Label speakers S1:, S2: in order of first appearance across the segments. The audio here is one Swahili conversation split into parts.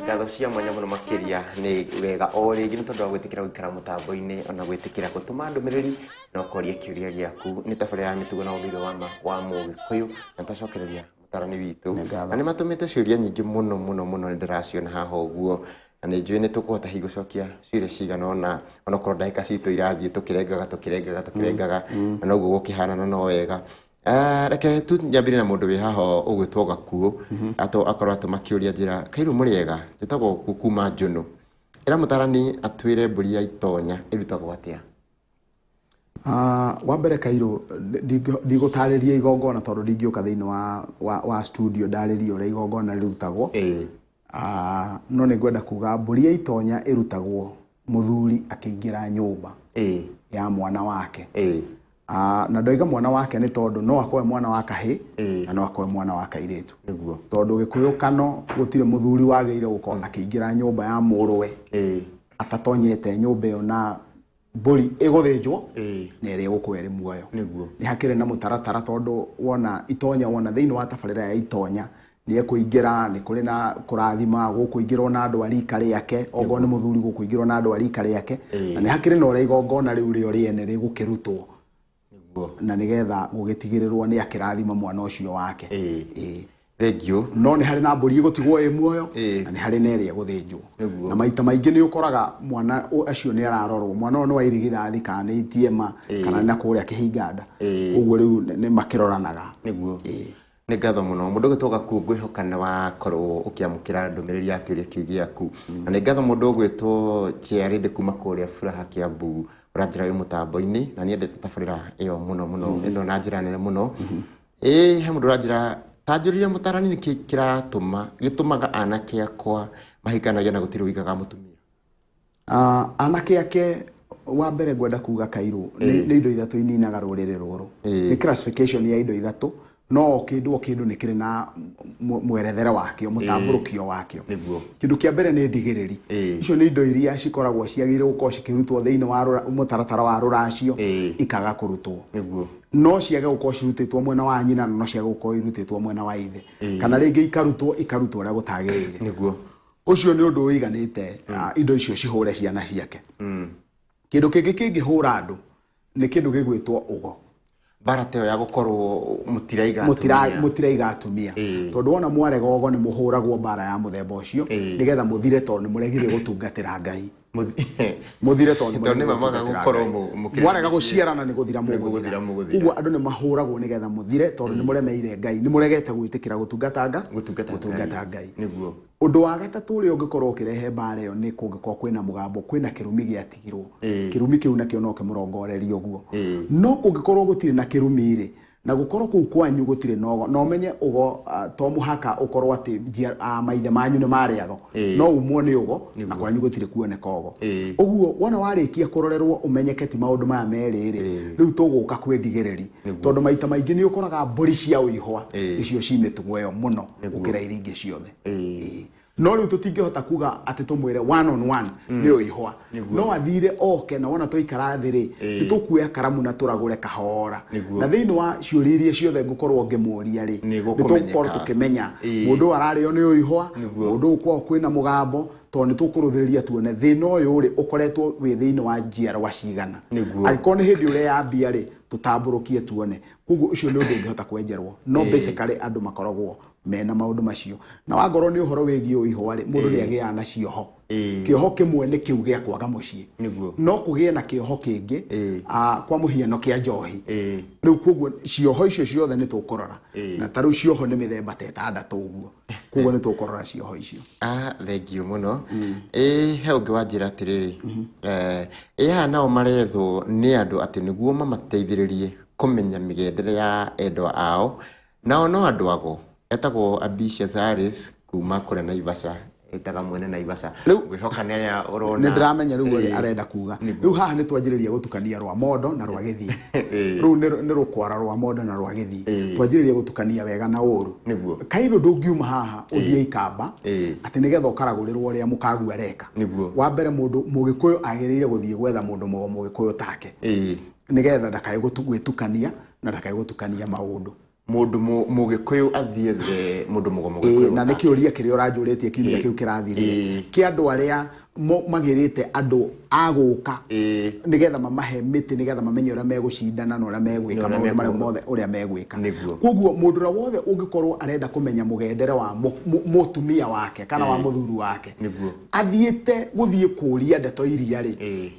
S1: ngatho cia mwanya muno makiria ni wega o ringi ni tondu wa gwitikira guikara mutambo-ini ona gwitikira gutuma ndumiriri na ukoria kiuria giaku ni tabarira ya mitugo na uthigo wa Mugikuyu na twacokereria mutarani witu na ni matumite ciuria nyingi muno ndiraciona haha uguo na ni njui ni tukuhota hi gucokia ciuria cigana ona korwo ndagika citu irathie tukirengaga na noguo gukihana no wega. Reke tu njambire na mundu wi haha ugwitwo Gakuo akorwo atumakiuria njira Kairu muriega titagwo kuma Njunu ira mutarani atwire mburi ya itonya irutagwo atia?
S2: Wa mbere Kairu ndigutariria igongona tondu ndingioka thiini wa studio ndariria uria igongona rirutagwo no ni ngwenda kuga mburi ya itonya irutagwo muthuri akiingira nyumba ya mwana wake na ndoiga mwana wake ni tondu no akoe mwana wa kahi na no akoe mwana wa kairitu niguo tondu Gikuyukano gutire muthuri wageire gukorwo akiingira nyumba ya muruwe atatonyete nyumba iyo na mburi iguthinjwo na iri gukwa iri muoyo niguo ni hakire na mutaratara tondu wona itonya wona thiini wa tabarira ya itonya ni ekuingira ni kuri na kurathima gukuingirwo na andu arika riake ogo ni muthuri gukuingirwo na andu arika riake na ni hakire na uri igongona riu rio riene rigukirutwo na nigetha gugitigirirwo ni akirathima mwana ucio wake
S1: thank you
S2: no ni hari na mburi igutigwo i muoyo na ni hari na iri guthinjwo na maita maingi ni ukoraga mwana acio ni ararorwo mwana no wairigithathi kana ni itiema kana na kuria kihinganda uguo riu ni makiroranaga
S1: niguo ni ngatho muno mundu gwitwo Gakuo ngwihokana wa korwo ukiamukira ndumiriri ya kiuria kiu giaku na ni ngatho mundu gwitwo Chiarinde kuma kuria Furaha Kiambu uranjira wi mutambo-ini na ni endete tabarira iyo muno ino na njira nene muno he mundu uranjira tanjuririe mutarani niki gitumaga anake akwa mahikanagia na gutiri wigaga mutumia?
S2: Anake ake wa mbere ngwenda kuga Kairu ni indo ithatu ininaga ruriri ruru ni classification ya indo ithatu no kindu ni kiri na mwerethere wakio mutamburukio wakio kindu kia mbere ni ndigiriri icio ni indo iria cikoragwo ciagire gukorwo cikirutwo thiini wa mutaratara wa ruracio ikaga kurutwo no ciage gukorwo cirutitwo mwena wa nyina no ciage gukorwo irutitwo mwena wa ithe kana ringi ikarutwo uria gutagirire
S1: niguo
S2: ucio ni undu uiganite indo icio cihure ciana ciake kindu kingi kingihura andu ni kindu gigwitwo ugo
S1: barateo ya gukorwo
S2: mutiraiga atumia tondu wona mwarega ugo ni muhuragwo bara ya muthemba ucio nigetha muthire tondu muregire gutungatira Ngai muthire tondu
S1: ni mamaga gukorwo
S2: mwarega guciarana ni guthira muguthira uguo andu ni mahuragwo nigetha muthire tondu ni muremeire Ngai ni muregete gwitikira gutungata Ngai
S1: niguo
S2: undu wa gatatu uri ungikorwo ukirehe bara iyo ni kungikorwo kwina mugambo kwina kirumi giatigirwo kirumi kiu nakio no kimurongoreria uguo no kungikorwo gutire na kirumi ri na gukorwo kuu kwanyu gutire no menye ugo to muhaka ukorwo ati maithe manyu ni mariago no umwo ni ugo na kwanyu gutire kuoneka ugo uguo wona warikia kurorerwo umenyeke ti maundu maya meriri riu tuguka kwendigiriri tondu maita maingi ni ukoraga mburi cia uihwa icio cimitugo yo muno ukira iringi ciothe no riu tutingihota kuga ati tumwire one on one ni uihwa no athire oke na wona toikara thiri ni tukuya karamu na turagure kahora na thiini wa ciuririe ciothe ngukorwo ngimuria ri ni tukorwo tukimenya mundu arario ni uihwa mundu uko kwina mugambo to ni tukuruthiriria tuone thina uyu uri ukoretwo wi thiini wa njiarwa cigana aliko ni hindi uri yambia ri tutamburukie tuone kuguo ucio ni undu ungihota kwenjerwo no basically andu makoragwo mena maundu macio na wangorwo ni uhoro wigi uihwa ri mundu ni agia na cioho kioho kimwe ni kiu gia kwaga mucii no kugie na kioho kingi kwa muhiano kia njohi riu kuguo cioho icio ciothe ni tukurora na taru cioho ni mithemba tetandatu uguo kuguo ni tukurora cioho icio
S1: thank you muno he ungi wanjira atiriri ha nao marethwo ni andu ati niguo mamateithiririe kumenya migendere ya endwa ao nao no andu ago etagwo Ambitious Aris kuma kure Naivasha itaga mwene Naivasha riu gwihokana ya urona
S2: ni ndiramenya riu arenda kuga riu haha ni twanjiriria gutukania rwa mondo na rwa githii riu ni rukwara rwa mondo na rwa githii twanjiriria gutukania wega na uru Kairu ndungiuma haha uthie Ikamba ati nigetha ukaragurirwo ria mukagu areka wa mbere mundu Mugikuyu agirire guthie gwetha mundu Mugikuyu take nigetha ndakai gwitukania na ndakai gutukania maundu
S1: mundu mugikuyu athie the mundu mugomo
S2: na nä kä å ria kä rä a å ranjå rä tie kiumia kä u kä rathirire kä andå arä a magä te andå agå ka nä getha mamahe mä tä nä getha mamenye å rä a megå cindana na å rä a megwä ka maå ndå marä mothe å rä a megwä ka koguo må ndå å rä a wothe å ngä korwo arenda kå menya må gendere wa må wake kana wa må thuri wake athiä te gå thiä kå ria ndeto iria rä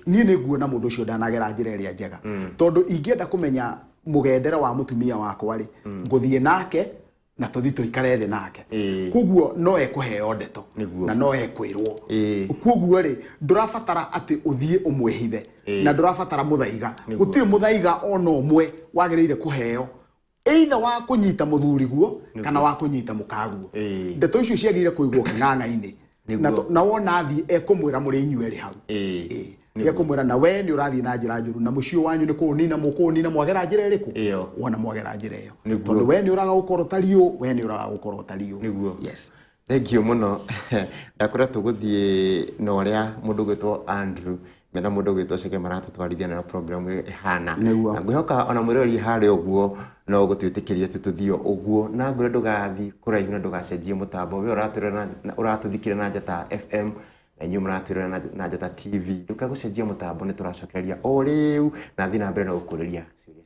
S2: niä nä nguona må ndå å cio ndanagera njä ra ä rä a njega tondå ingä kå menya mugendera wa mutumia wakwa ri nguthie nake na tuthi tuikare thi nake koguo no ekuheo ndeto na no ekwirwo koguo ri ndurabatara ati uthie umwehithe na ndurabatara muthaiga gutire muthaiga ona umwe wagirire kuheo either wa kunyita muthuri guo kana wa kunyita mukaguo ndeto icio ciagire kuigwo king'ang'a-ini na wona athi ekumwira muri inyueri hau kumwira na we ni urathie na njira njuru na mucio wanyu ni kunina mwagera njira iriku wona mwagera njira iyo tondu we ni uraga gukorwo tario we ni uraga gukorwo tario yes
S1: thank you muno ndakora tuguthie no uria mundu gwitwo Andrew mena mundu gwitwo Cege maratutwarithia na program ihana na ngwihoka ona mwirori hari uguo no gutwitikiria tututhio uguo na ngure ndugathi kuraihu na ndugacenjie mutambo we uratuthikire na Njata FM na nyu muratirana na Njata TV ndukagucenjia mutambo ni turacokereria o riu na thina mbere no gukureria ciuria